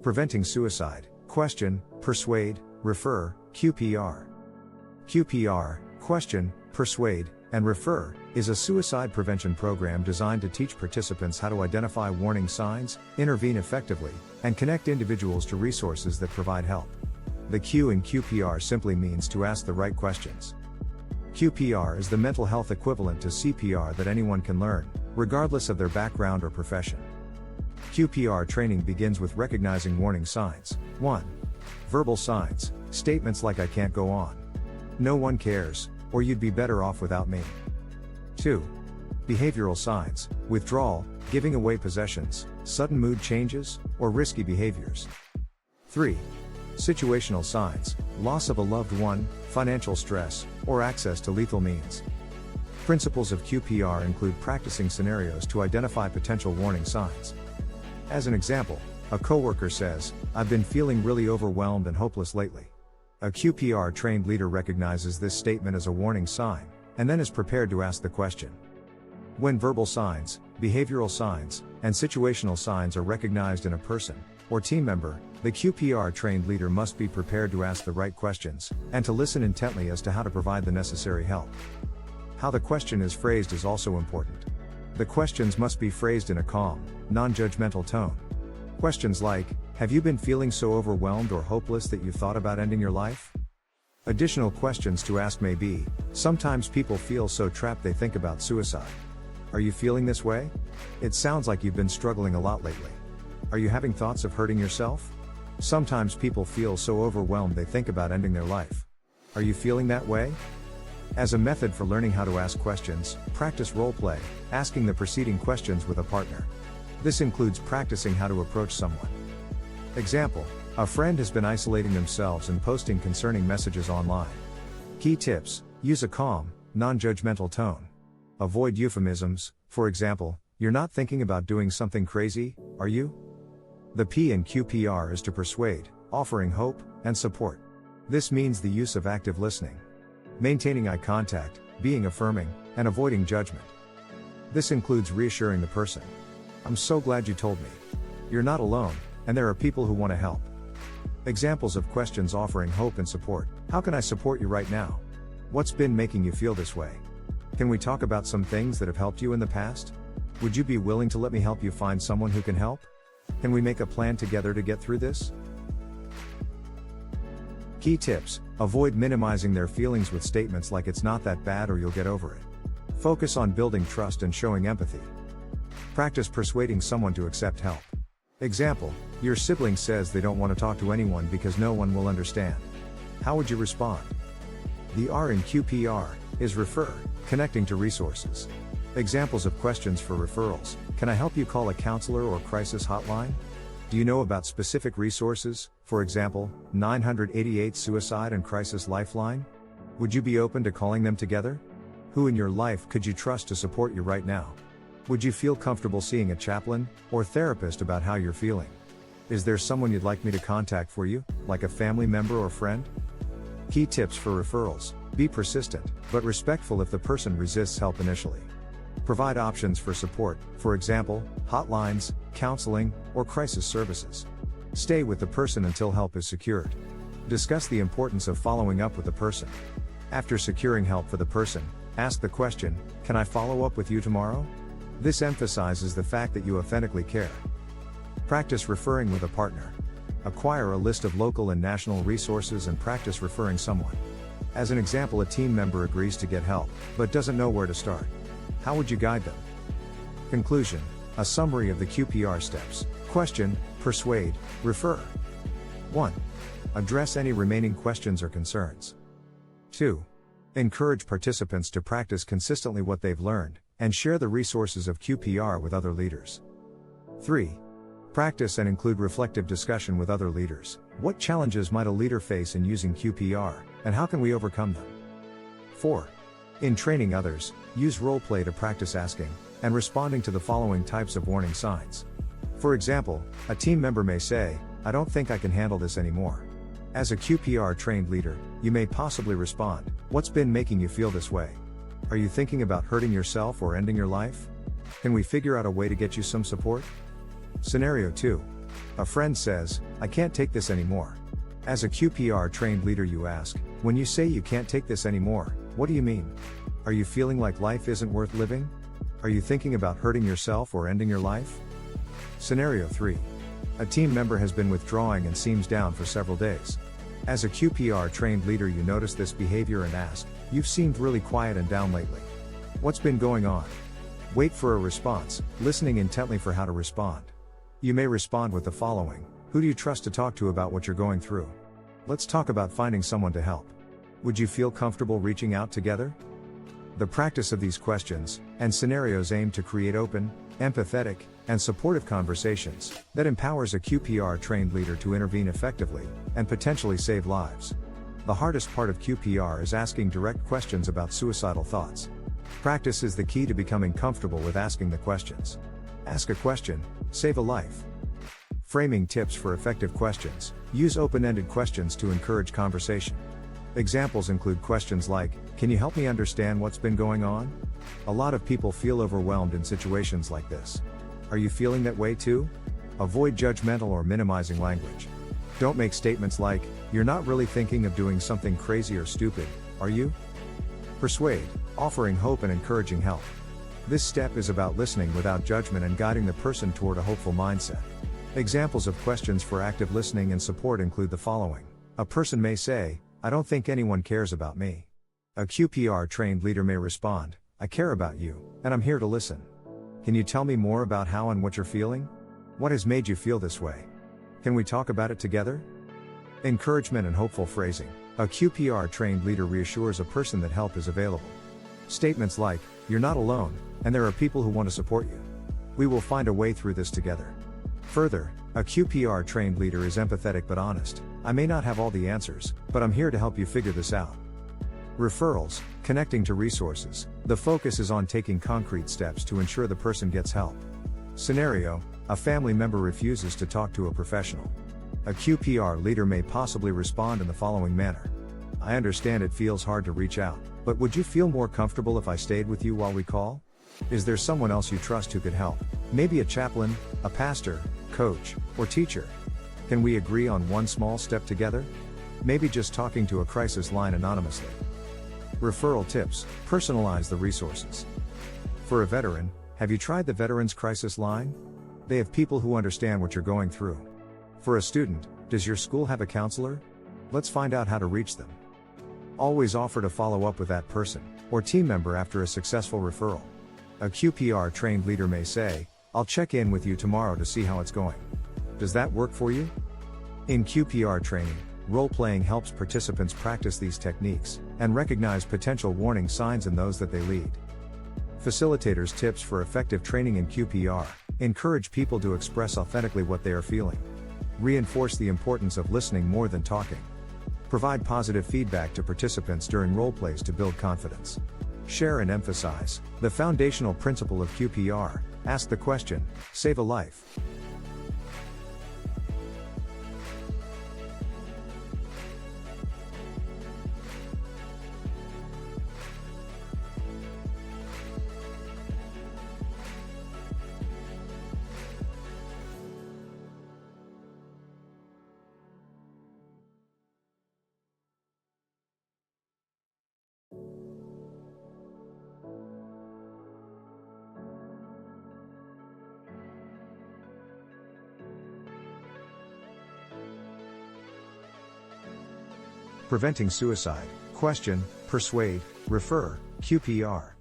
Preventing suicide. Question, persuade, refer, QPR. QPR, question, persuade, and refer, is a suicide prevention program designed to teach participants how to identify warning signs, intervene effectively, and connect individuals to resources that provide help. The Q in QPR simply means to ask the right questions. QPR is the mental health equivalent to CPR that anyone can learn, regardless of their background or profession. QPR training begins with recognizing warning signs. 1. Verbal signs, statements like "I can't go on," "No one cares," or "You'd be better off without me." 2. Behavioral signs, withdrawal, giving away possessions, sudden mood changes, or risky behaviors. 3. Situational signs, loss of a loved one, financial stress, or access to lethal means. Principles of QPR include practicing scenarios to identify potential warning signs. As an example, a coworker says, "I've been feeling really overwhelmed and hopeless lately." A QPR trained leader recognizes this statement as a warning sign, and then is prepared to ask the question. When verbal signs, behavioral signs, and situational signs are recognized in a person or team member, the QPR trained leader must be prepared to ask the right questions, and to listen intently as to how to provide the necessary help. How the question is phrased is also important. The questions must be phrased in a calm, non-judgmental tone. Questions like, "Have you been feeling so overwhelmed or hopeless that you've thought about ending your life?" Additional questions to ask may be, "Sometimes people feel so trapped they think about suicide. Are you feeling this way? It sounds like you've been struggling a lot lately. Are you having thoughts of hurting yourself? Sometimes people feel so overwhelmed they think about ending their life. Are you feeling that way?" As a method for learning how to ask questions, practice role play, asking the preceding questions with a partner. This includes practicing how to approach someone. Example, a friend has been isolating themselves and posting concerning messages online. Key tips: use a calm, non-judgmental tone. Avoid euphemisms, for example, "You're not thinking about doing something crazy, are you?" The P in QPR is to persuade, offering hope and support. This means the use of active listening, maintaining eye contact, being affirming, and avoiding judgment. This includes reassuring the person. "I'm so glad you told me. You're not alone, and there are people who want to help." Examples of questions offering hope and support: "How can I support you right now? What's been making you feel this way? Can we talk about some things that have helped you in the past? Would you be willing to let me help you find someone who can help? Can we make a plan together to get through this?" Key tips: avoid minimizing their feelings with statements like "It's not that bad" or "You'll get over it." Focus on building trust and showing empathy. Practice persuading someone to accept help. Example, your sibling says they don't want to talk to anyone because no one will understand. How would you respond? The R in QPR is refer, connecting to resources. Examples of questions for referrals: Can I help you call a counselor or crisis hotline? Do you know about specific resources, for example, 988 Suicide and Crisis Lifeline? Would you be open to calling them together? Who in your life could you trust to support you right now? Would you feel comfortable seeing a chaplain or therapist about how you're feeling? Is there someone you'd like me to contact for you, like a family member or friend? Key tips for referrals: be persistent, but respectful if the person resists help initially. Provide options for support, for example, hotlines, counseling, or crisis services. Stay with the person until help is secured. Discuss the importance of following up with the person. After securing help for the person, ask the question, "Can I follow up with you tomorrow?" This emphasizes the fact that you authentically care. Practice referring with a partner. Acquire a list of local and national resources and practice referring someone. As an example, a team member agrees to get help, but doesn't know where to start. How would you guide them? Conclusion: a summary of the QPR steps. Question, persuade, refer. 1. Address any remaining questions or concerns. 2. Encourage participants to practice consistently what they've learned, and share the resources of QPR with other leaders. 3. Practice and include reflective discussion with other leaders. What challenges might a leader face in using QPR, and how can we overcome them? 4. In training others, use role play to practice asking and responding to the following types of warning signs. For example, a team member may say, "I don't think I can handle this anymore." As a QPR trained leader, you may possibly respond, "What's been making you feel this way? Are you thinking about hurting yourself or ending your life? Can we figure out a way to get you some support?" Scenario 2. A friend says, "I can't take this anymore." As a QPR trained leader, you ask, when you say you can't take this anymore, what do you mean? Are you feeling like life isn't worth living? Are you thinking about hurting yourself or ending your life? Scenario 3. A team member has been withdrawing and seems down for several days. As a QPR trained leader, you notice this behavior and ask, "You've seemed really quiet and down lately. What's been going on?" Wait for a response, listening intently for how to respond. You may respond with the following: "Who do you trust to talk to about what you're going through? Let's talk about finding someone to help. Would you feel comfortable reaching out together?" The practice of these questions and scenarios aim to create open, empathetic, and supportive conversations that empowers a QPR trained leader to intervene effectively and potentially save lives. The hardest part of QPR is asking direct questions about suicidal thoughts. Practice is the key to becoming comfortable with asking the questions. Ask a question, save a life. Framing tips for effective questions: use open-ended questions to encourage conversation. Examples include questions like, "Can you help me understand what's been going on? A lot of people feel overwhelmed in situations like this. Are you feeling that way too?" Avoid judgmental or minimizing language. Don't make statements like, "You're not really thinking of doing something crazy or stupid, are you?" Persuade, offering hope and encouraging help. This step is about listening without judgment and guiding the person toward a hopeful mindset. Examples of questions for active listening and support include the following. A person may say, "I don't think anyone cares about me." A QPR trained leader may respond, "I care about you, and I'm here to listen. Can you tell me more about how and what you're feeling? What has made you feel this way? Can we talk about it together?" Encouragement and hopeful phrasing. A QPR trained leader reassures a person that help is available. Statements like, "You're not alone, and there are people who want to support you. We will find a way through this together." Further, a QPR trained leader is empathetic but honest. "I may not have all the answers, but I'm here to help you figure this out." Referrals, connecting to resources. The focus is on taking concrete steps to ensure the person gets help. Scenario: a family member refuses to talk to a professional. A QPR leader may possibly respond in the following manner: "I understand it feels hard to reach out, but would you feel more comfortable if I stayed with you while we call? Is there someone else you trust who could help? Maybe a chaplain, a pastor, coach, or teacher? Can we agree on one small step together? Maybe just talking to a crisis line anonymously." Referral tips: personalize the resources. For a veteran, have you tried the Veterans Crisis Line? They have people who understand what you're going through. For a student, does your school have a counselor? Let's find out how to reach them. Always offer to follow up with that person or team member after a successful referral. A QPR trained leader may say, "I'll check in with you tomorrow to see how it's going." Does that work for you? In QPR training, role-playing helps participants practice these techniques and recognize potential warning signs in those that they lead. Facilitators' tips for effective training in QPR: encourage people to express authentically what they are feeling. Reinforce the importance of listening more than talking. Provide positive feedback to participants during role plays to build confidence. Share and emphasize the foundational principle of QPR: ask the question, save a life. Preventing suicide. Question, persuade, refer, QPR.